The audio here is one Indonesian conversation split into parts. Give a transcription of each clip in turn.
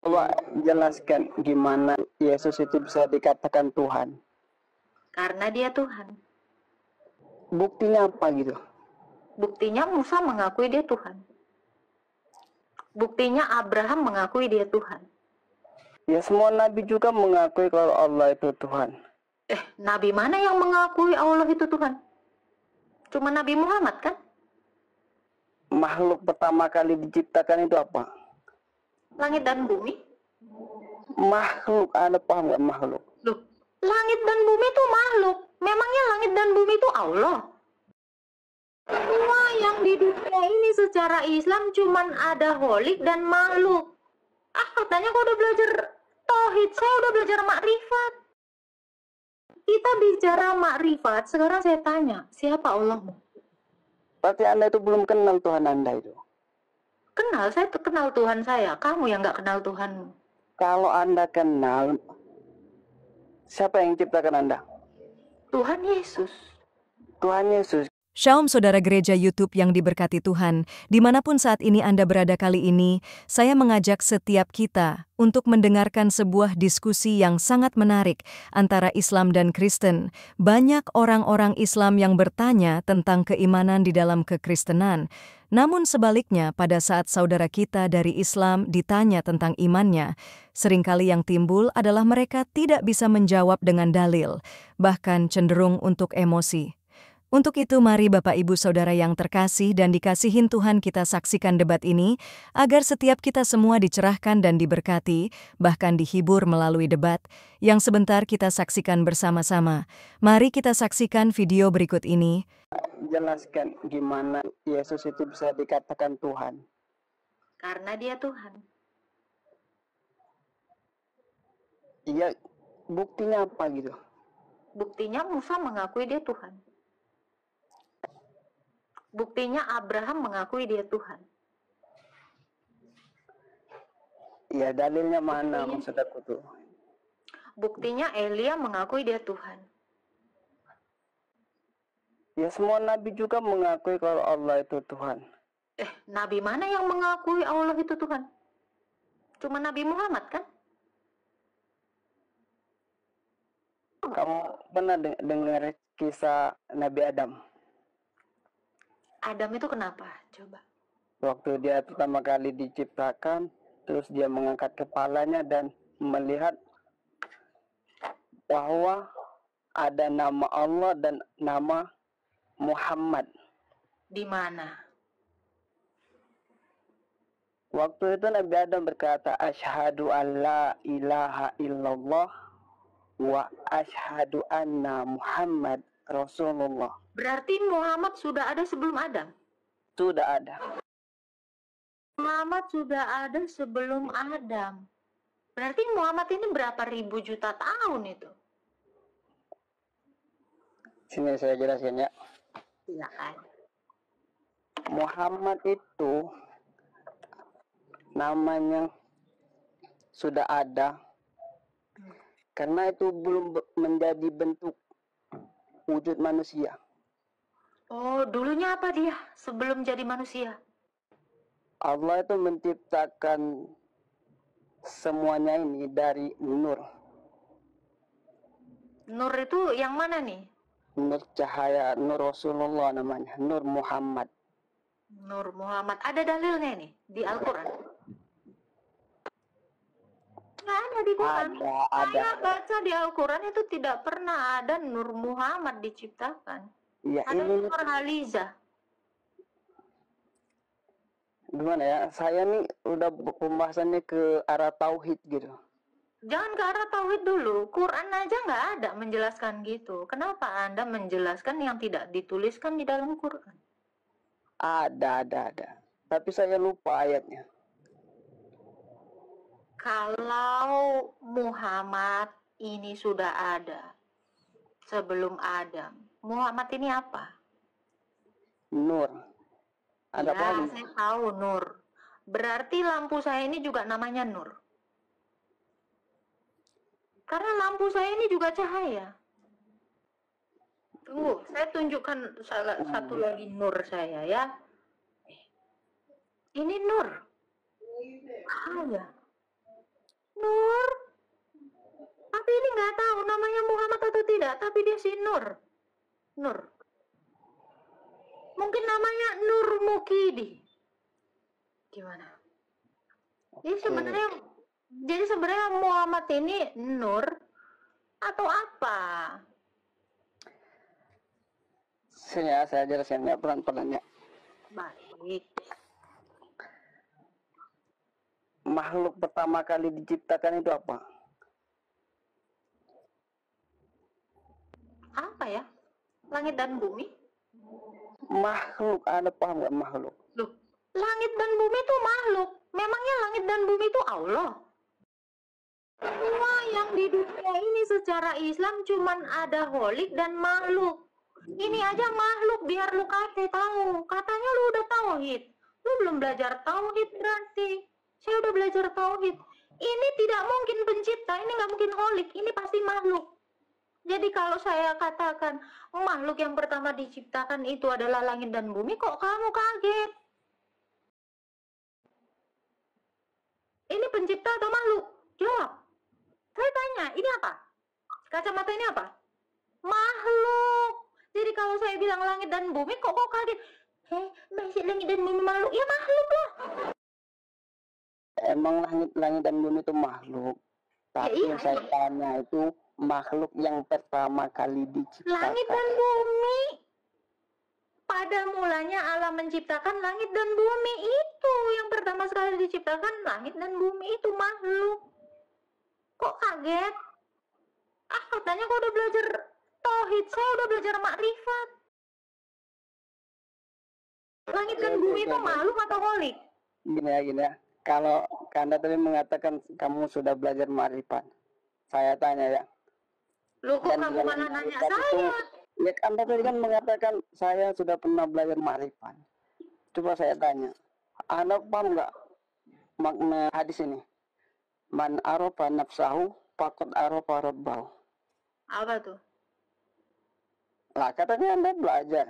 Coba jelaskan gimana Yesus itu bisa dikatakan Tuhan. Karena dia Tuhan. Buktinya apa gitu? Buktinya Musa mengakui dia Tuhan. Buktinya Abraham mengakui dia Tuhan. Ya semua nabi juga mengakui kalau Allah itu Tuhan. Nabi mana yang mengakui Allah itu Tuhan? Cuma Nabi Muhammad kan? Makhluk pertama kali diciptakan itu apa? Langit dan bumi. Makhluk, Anda paham nggak makhluk? Loh, langit dan bumi itu makhluk. Memangnya langit dan bumi itu Allah? Semua yang di dunia ini secara Islam cuman ada holik dan makhluk. Katanya kau udah belajar tauhid, saya udah belajar makrifat. Kita bicara makrifat, sekarang saya tanya, siapa Allahmu? Berarti Anda itu belum kenal Tuhan Anda itu. Kenal, saya kenal Tuhan saya. Kamu yang nggak kenal Tuhanmu. Kalau Anda kenal, siapa yang ciptakan Anda? Tuhan Yesus. Tuhan Yesus. Shalom saudara gereja YouTube yang diberkati Tuhan, dimanapun saat ini Anda berada kali ini, saya mengajak setiap kita untuk mendengarkan sebuah diskusi yang sangat menarik antara Islam dan Kristen. Banyak orang-orang Islam yang bertanya tentang keimanan di dalam kekristenan. Namun sebaliknya, pada saat saudara kita dari Islam ditanya tentang imannya, seringkali yang timbul adalah mereka tidak bisa menjawab dengan dalil, bahkan cenderung untuk emosi. Untuk itu mari Bapak Ibu Saudara yang terkasih dan dikasihin Tuhan kita saksikan debat ini, agar setiap kita semua dicerahkan dan diberkati, bahkan dihibur melalui debat, yang sebentar kita saksikan bersama-sama. Mari kita saksikan video berikut ini. Jelaskan gimana Yesus itu bisa dikatakan Tuhan. Karena dia Tuhan. Iya, buktinya apa gitu? Buktinya Musa mengakui dia Tuhan. Buktinya Abraham mengakui dia Tuhan. Iya, dalilnya mana maksud aku tuh? Buktinya Elia mengakui dia Tuhan. Ya semua nabi juga mengakui kalau Allah itu Tuhan. Nabi mana yang mengakui Allah itu Tuhan? Cuma Nabi Muhammad kan? Kamu pernah dengar kisah Nabi Adam? Adam itu kenapa? Coba. Waktu dia pertama kali diciptakan, terus dia mengangkat kepalanya dan melihat bahwa ada nama Allah dan nama Muhammad. Di mana? Waktu itu Nabi Adam berkata, Asyhadu an la ilaha illallah wa asyhadu anna Muhammad Rasulullah. Berarti Muhammad sudah ada sebelum Adam? Sudah ada. Muhammad sudah ada sebelum Adam. Berarti Muhammad ini berapa ribu juta tahun itu? Sini saya jelaskan ya. Silakan. Muhammad itu namanya sudah ada karena itu belum menjadi bentuk wujud manusia. Oh, dulunya apa dia sebelum jadi manusia? Allah itu menciptakan semuanya ini dari nur. Nur itu yang mana nih? Nur cahaya, nur Rasulullah namanya, nur Muhammad. Nur Muhammad. Ada dalilnya nih di Al-Quran? Nggak ada di Quran. Ada. Saya baca di Al-Quran itu tidak pernah ada Nur Muhammad diciptakan. Ya, ada ini Nur Haliza. Gimana ya? Saya nih udah pembahasannya ke arah tauhid gitu. Jangan ke arah tauhid dulu. Quran aja nggak ada menjelaskan gitu. Kenapa Anda menjelaskan yang tidak dituliskan di dalam Quran? Ada. Tapi saya lupa ayatnya. Kalau Muhammad ini sudah ada sebelum Adam, Muhammad ini apa? Nur. Ada ya, apa? Saya tahu Nur. Berarti lampu saya ini juga namanya Nur. Karena lampu saya ini juga cahaya. Tunggu, saya tunjukkan satu lagi Nur saya ya. Ini Nur. Cahaya. nggak tahu namanya Muhammad atau tidak, tapi dia si Nur. Nur. Mungkin namanya Nur Mukidi. Gimana? Jadi sebenarnya Muhammad ini Nur atau apa? Saya jelaskan ya pelan-pelan ya. Baik. Makhluk pertama kali diciptakan itu apa? Apa ya? Langit dan bumi? Makhluk, Anda paham nggak makhluk? Loh, langit dan bumi itu makhluk. Memangnya langit dan bumi itu Allah? Semua yang di dunia ini secara Islam cuman ada holik dan makhluk. Ini aja makhluk biar lu tahu. Katanya lu udah tauhid. Lu belum belajar tauhid berarti. Saya udah belajar tauhid. Ini tidak mungkin pencipta, ini nggak mungkin holik, ini pasti makhluk. Jadi kalau saya katakan makhluk yang pertama diciptakan itu adalah langit dan bumi, kok kamu kaget? Ini pencipta atau makhluk? Jawab. Saya tanya, ini apa? Kacamata ini apa? Makhluk. Jadi kalau saya bilang langit dan bumi, kok kaget? Masih langit dan bumi makhluk? Ya makhluk lah. Emang langit dan bumi itu makhluk. Tapi iya, yang saya tanya itu makhluk yang pertama kali diciptakan. Langit dan bumi. Pada mulanya Allah menciptakan langit dan bumi itu. Yang pertama sekali diciptakan langit dan bumi itu makhluk. Kok kaget? Katanya kok udah belajar tauhid. Saya udah belajar makrifat. Langit dan bumi itu makhluk atau holik? Gini ya. Kalau Anda tadi mengatakan kamu sudah belajar makrifat, saya tanya ya. Loh, kok kamu malah nanya saya? Ya, Anda tadi kan mengatakan saya sudah pernah belajar makrifat. Coba saya tanya, Anda paham nggak makna hadis ini? Man arafa nafsahu faqad arafa rabbahu. Apa tuh? Lah, katanya Anda belajar.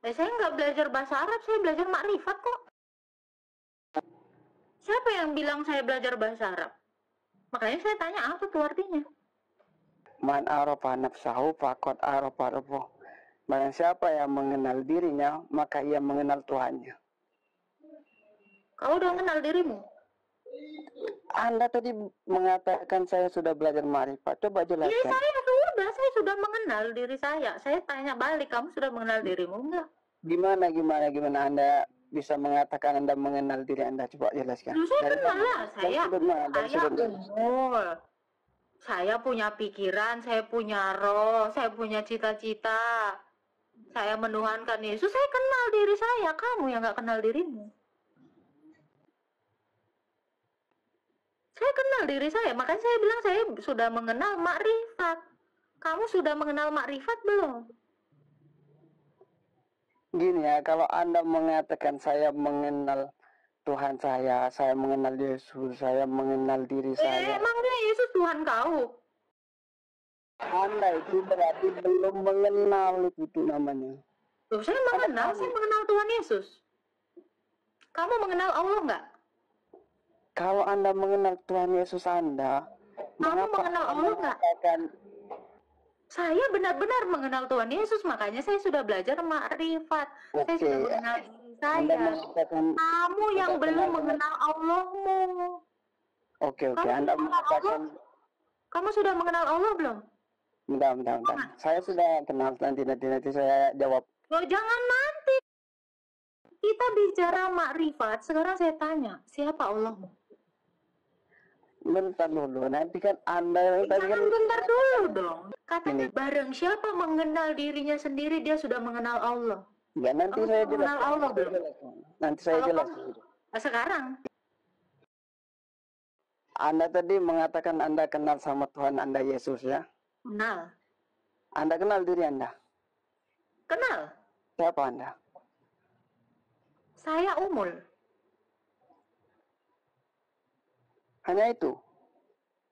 Saya nggak belajar bahasa Arab, saya belajar makrifat kok. Siapa yang bilang saya belajar bahasa Arab? Makanya saya tanya apa tuh artinya? Man arafa nafsahu faqad arafa rabbahu. Barang siapa yang mengenal dirinya, maka ia mengenal Tuhannya. Kau udah mengenal dirimu? Anda tadi mengatakan saya sudah belajar makrifat. Coba jelaskan. Ya saya sudah mengenal diri saya. Saya tanya balik, kamu sudah mengenal dirimu enggak? Gimana Anda bisa mengatakan Anda mengenal diri Anda? Coba jelaskan. Saya kenal lah, saya umur. Saya punya pikiran, saya punya roh, saya punya cita-cita. Saya menuhankan Yesus, saya kenal diri saya. Kamu yang nggak kenal dirimu. Saya kenal diri saya, makanya saya bilang saya sudah mengenal makrifat. Kamu sudah mengenal makrifat belum? Gini ya, kalau Anda mengatakan saya mengenal Tuhan saya mengenal Yesus, saya mengenal diri saya. Emangnya Yesus Tuhan kau? Anda itu berarti belum mengenal itu namanya. Loh, saya mengenal Tuhan Yesus. Kamu mengenal Allah nggak? Kalau Anda mengenal Tuhan Yesus Anda, kamu mengenal Allah nggak? Saya benar-benar mengenal Tuhan Yesus, makanya saya sudah belajar makrifat. Saya sudah mengenal diri saya. Kamu yang belum mengenal Allahmu. Oke. Anda mengatakan. Kamu sudah mengenal Allah belum? Bentar. Saya sudah kenal, nanti saya jawab. Loh, jangan nanti. Kita bicara makrifat, sekarang saya tanya, siapa Allahmu? Bentar dulu, nanti kan Anda tadi kan. Bentar dulu dong. Katanya barang siapa mengenal dirinya sendiri, dia sudah mengenal Allah. Ya, nanti saya jelaskan. Mengenal Allah belum? Nanti saya jelaskan. Sekarang? Anda tadi mengatakan Anda kenal sama Tuhan Anda Yesus ya? Kenal. Anda kenal diri Anda? Kenal. Siapa Anda? Saya Umul. Hanya itu?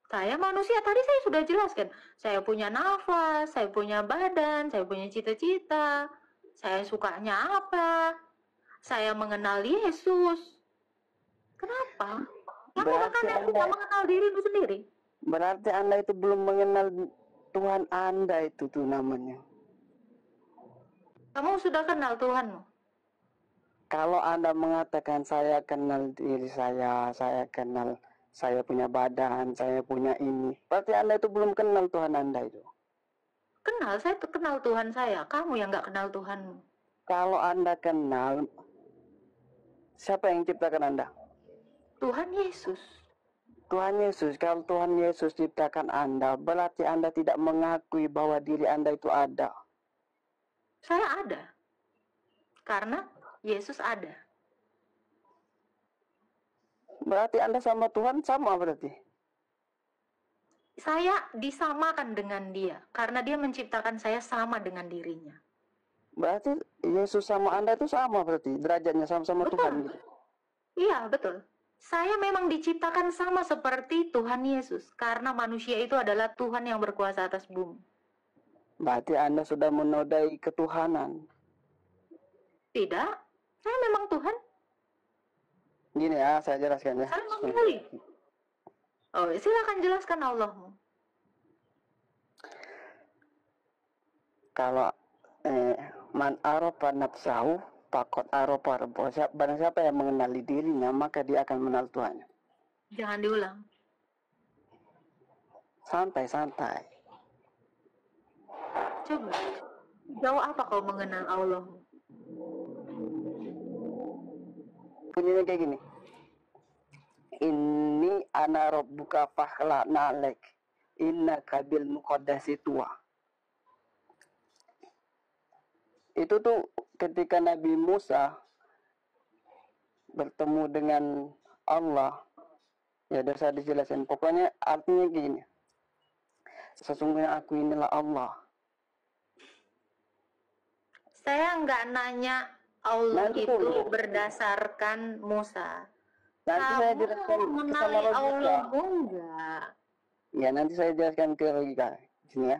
Saya manusia, tadi saya sudah jelaskan. Saya punya nafas, saya punya badan, saya punya cita-cita. Saya sukanya apa? Saya mengenal Yesus. Kenapa? Kamu bahkan tidak mengenal dirimu sendiri. Berarti Anda itu belum mengenal Tuhan Anda, itu tuh namanya. Kamu sudah kenal Tuhanmu? Kalau Anda mengatakan saya kenal diri saya kenal, saya punya badan, saya punya ini, berarti Anda itu belum kenal Tuhan Anda itu. Kenal, saya tuh kenal Tuhan saya. Kamu yang nggak kenal Tuhanmu. Kalau Anda kenal, siapa yang ciptakan Anda? Tuhan Yesus. Tuhan Yesus. Kalau Tuhan Yesus ciptakan Anda, berarti Anda tidak mengakui bahwa diri Anda itu ada. Saya ada. Karena Yesus ada. Berarti Anda sama Tuhan sama berarti. Saya disamakan dengan dia. Karena dia menciptakan saya sama dengan dirinya. Berarti Yesus sama Anda itu sama berarti. Derajatnya sama-sama Betul. Tuhan gitu. Iya, betul. Saya memang diciptakan sama seperti Tuhan Yesus. Karena manusia itu adalah Tuhan yang berkuasa atas bumi. Berarti Anda sudah menodai ketuhanan. Tidak, saya memang Tuhan. Gini ya, saya jelaskan ya. Saya memilih. Oh, silakan jelaskan Allahmu. Kalau man arofa nafsahu fakot arofa rabbahu. Barang siapa yang mengenali dirinya, maka dia akan mengenal Tuhannya. Jangan diulang. Santai-santai. Coba. Jauh apa kau mengenal Allahmu? Bunyinya kayak gini. Ini ana rabbuka fakhla'na alaik. Inna kabil muqaddasi tua. Itu tuh ketika Nabi Musa bertemu dengan Allah. Ya udah saya dijelasin. Pokoknya artinya gini. Sesungguhnya aku inilah Allah. Saya nggak nanya Allah Nanti itu dulu. berdasarkan Musa. Nanti saya Kamu jelaskan sama mengenali logika. Allahmu enggak? Ya nanti saya jelaskan ke logika. Di sini ya.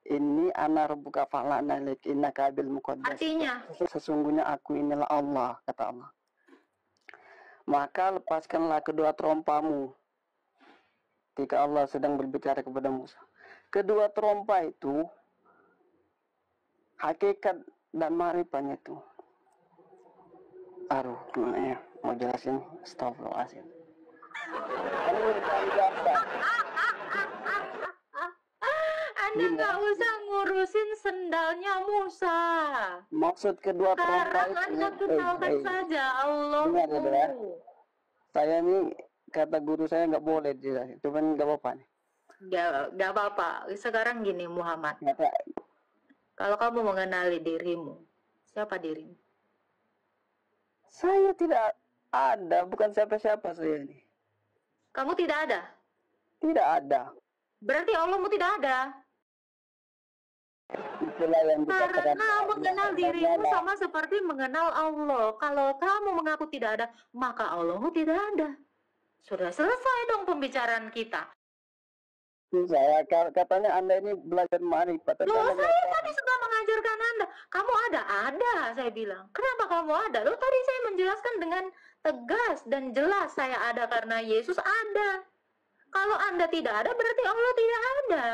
Ini ana rabbuka fakhla'na alaik. Inna kabil muqaddas. Artinya, Sesungguhnya aku inilah Allah, kata Allah. Maka lepaskanlah kedua terompamu. Ketika Allah sedang berbicara kepada Musa. Kedua terompa itu hakikat dan ma'rifatnya itu. Aduh, gimana ya? Mau jelasin? Astagfirullahaladzim. Ini paling gampang. Anda nggak usah ngurusin sendalnya Musa. Maksud kedua terompa Sekarang itu. Anda kenalkan saja Dengar ya, Bro. Allahmu. Saya ini kata guru saya nggak boleh jelasin. Cuman nggak apa-apa nih. Nggak apa-apa. Sekarang gini Muhammad. Kata, Kalau kamu mengenali dirimu, siapa dirimu? saya tidak ada, bukan siapa-siapa saya ini. Kamu tidak ada. Tidak ada. Berarti Allahmu tidak ada. Itulah yang dikatakan. Karena mengenal dirimu sama seperti mengenal Allah. Kalau kamu mengaku tidak ada, maka Allahmu tidak ada. Sudah selesai dong pembicaraan kita. Saya katanya Anda ini belajar ma'rifat. Loh, saya tadi sudah mengajarkan Anda. Kamu ada? Ada, saya bilang. Kenapa kamu ada? Loh, tadi saya menjelaskan dengan tegas dan jelas saya ada karena Yesus ada. Kalau Anda tidak ada, berarti Allah tidak ada.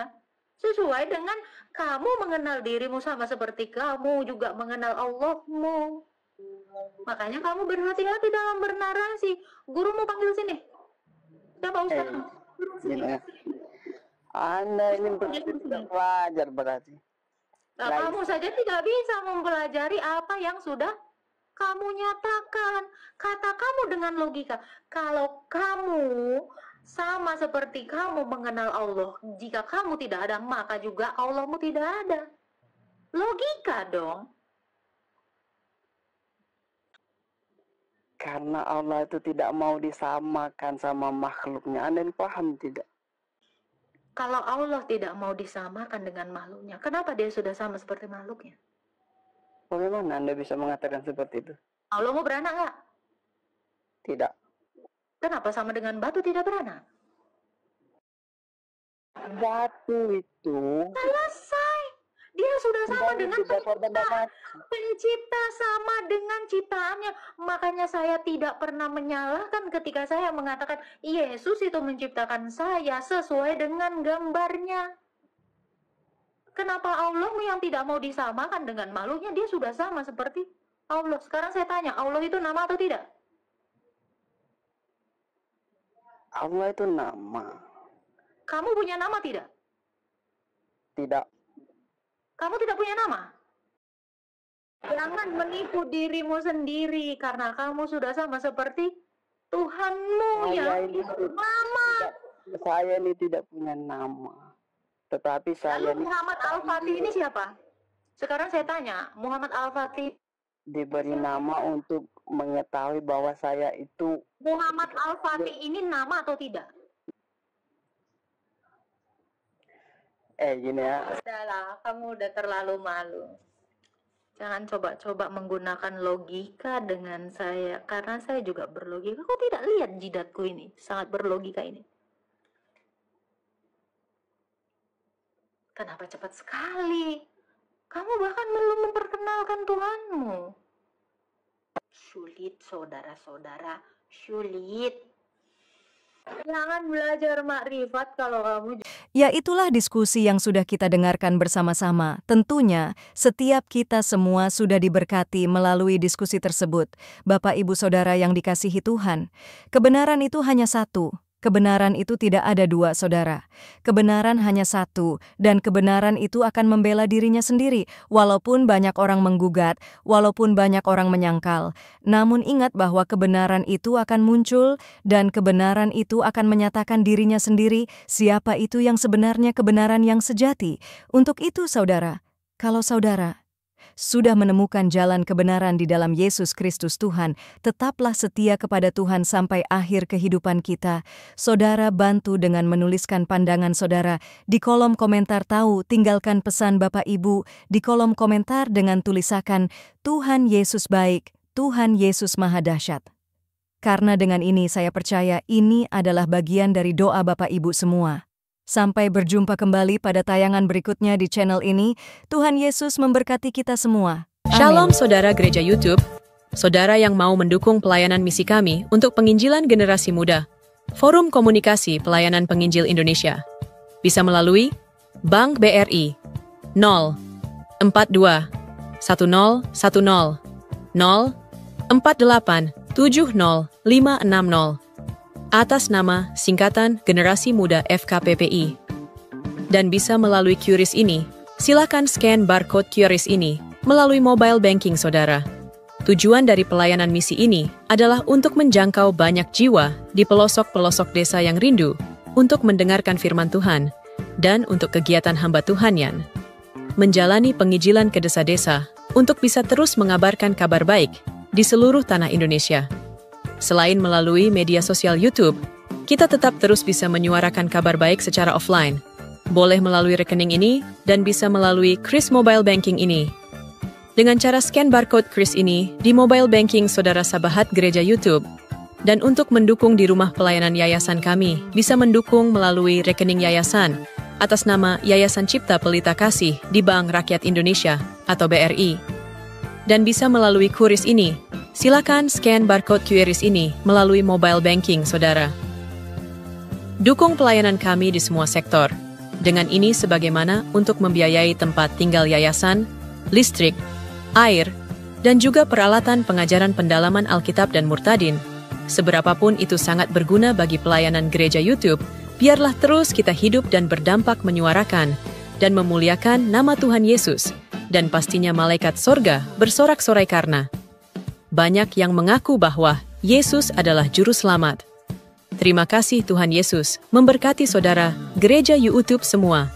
Sesuai dengan kamu mengenal dirimu sama seperti kamu juga mengenal Allahmu. Makanya kamu berhati-hati dalam bernarasi. Gurumu panggil sini. Siapa Ustaz? Gini ya. Anda ini belajar berarti. Nah, kamu saja tidak bisa mempelajari apa yang sudah kamu nyatakan. Kata kamu dengan logika. Kalau kamu sama seperti kamu mengenal Allah, jika kamu tidak ada, maka juga Allahmu tidak ada. Logika dong. Karena Allah itu tidak mau disamakan sama makhluknya. Anda ini paham tidak? Kalau Allah tidak mau disamakan dengan makhluknya, kenapa dia sudah sama seperti makhluknya? Bagaimana Anda bisa mengatakan seperti itu? Allahmu beranak nggak? Tidak. Kenapa sama dengan batu tidak beranak? Batu itu. Selesai. Dia sudah sama Saya dengan tidak korban pencipta. mati. Pencipta sama dengan ciptaannya. Makanya saya tidak pernah menyalahkan ketika saya mengatakan Yesus itu menciptakan saya sesuai dengan gambarnya. Kenapa Allah yang tidak mau disamakan dengan makhluknya? Dia sudah sama seperti Allah. Sekarang saya tanya, Allah itu nama atau tidak? Allah itu nama. Kamu punya nama tidak? Tidak. Kamu tidak punya nama? Jangan menipu dirimu sendiri karena kamu sudah sama seperti Tuhanmu Saya ya. ini Mama. Saya ini tidak punya nama. Tetapi saya Lalu Muhammad Al-Fatih ini siapa? Sekarang saya tanya, Muhammad Al-Fatih diberi nama untuk mengetahui bahwa saya itu Muhammad Al-Fatih ini nama atau tidak? gini ya. Udahlah, kamu udah terlalu malu. Jangan coba-coba menggunakan logika dengan saya, karena saya juga berlogika. Kok tidak lihat jidatku ini? Sangat berlogika ini. Kenapa cepat sekali? Kamu bahkan belum memperkenalkan Tuhanmu. Sulit, saudara-saudara. Sulit. Jangan belajar makrifat kalau kamu... Ya, itulah diskusi yang sudah kita dengarkan bersama-sama. Tentunya, setiap kita semua sudah diberkati melalui diskusi tersebut. Bapak, Ibu, Saudara yang dikasihi Tuhan, kebenaran itu hanya satu. Kebenaran itu tidak ada dua, saudara. Kebenaran hanya satu, dan kebenaran itu akan membela dirinya sendiri, walaupun banyak orang menggugat, walaupun banyak orang menyangkal. Namun ingat bahwa kebenaran itu akan muncul, dan kebenaran itu akan menyatakan dirinya sendiri, siapa itu yang sebenarnya kebenaran yang sejati. Untuk itu, saudara, kalau saudara sudah menemukan jalan kebenaran di dalam Yesus Kristus Tuhan, tetaplah setia kepada Tuhan sampai akhir kehidupan kita. Saudara bantu dengan menuliskan pandangan saudara di kolom komentar. Tinggalkan pesan Bapak Ibu di kolom komentar dengan tulisakan Tuhan Yesus baik, Tuhan Yesus maha dahsyat. Karena dengan ini saya percaya ini adalah bagian dari doa Bapak Ibu semua. Sampai berjumpa kembali pada tayangan berikutnya di channel ini. Tuhan Yesus memberkati kita semua. Amin. Shalom saudara gereja YouTube, saudara yang mau mendukung pelayanan misi kami untuk penginjilan generasi muda, Forum Komunikasi Pelayanan Penginjil Indonesia, bisa melalui Bank BRI 0 42 10 10 0 48 70 560 atas nama singkatan Generasi Muda FKPPI. Dan bisa melalui QRIS ini, silakan scan barcode QRIS ini melalui mobile banking saudara. Tujuan dari pelayanan misi ini adalah untuk menjangkau banyak jiwa di pelosok-pelosok desa yang rindu untuk mendengarkan firman Tuhan dan untuk kegiatan hamba Tuhanian. Menjalani penginjilan ke desa-desa untuk bisa terus mengabarkan kabar baik di seluruh tanah Indonesia. Selain melalui media sosial YouTube, kita tetap terus bisa menyuarakan kabar baik secara offline. Boleh melalui rekening ini dan bisa melalui QRIS Mobile Banking ini. Dengan cara scan barcode QRIS ini di mobile banking saudara sahabat gereja YouTube. Dan untuk mendukung di rumah pelayanan yayasan kami, bisa mendukung melalui rekening yayasan atas nama Yayasan Cipta Pelita Kasih di Bank Rakyat Indonesia atau BRI. Dan bisa melalui QRIS ini. Silakan scan barcode QRIS ini melalui mobile banking, saudara. Dukung pelayanan kami di semua sektor. Dengan ini sebagaimana untuk membiayai tempat tinggal yayasan, listrik, air, dan juga peralatan pengajaran pendalaman Alkitab dan Murtadin. Seberapapun itu sangat berguna bagi pelayanan gereja YouTube, biarlah terus kita hidup dan berdampak menyuarakan dan memuliakan nama Tuhan Yesus, dan pastinya malaikat sorga bersorak-sorai karena banyak yang mengaku bahwa Yesus adalah Juru Selamat. Terima kasih Tuhan Yesus, memberkati saudara, gereja YouTube semua.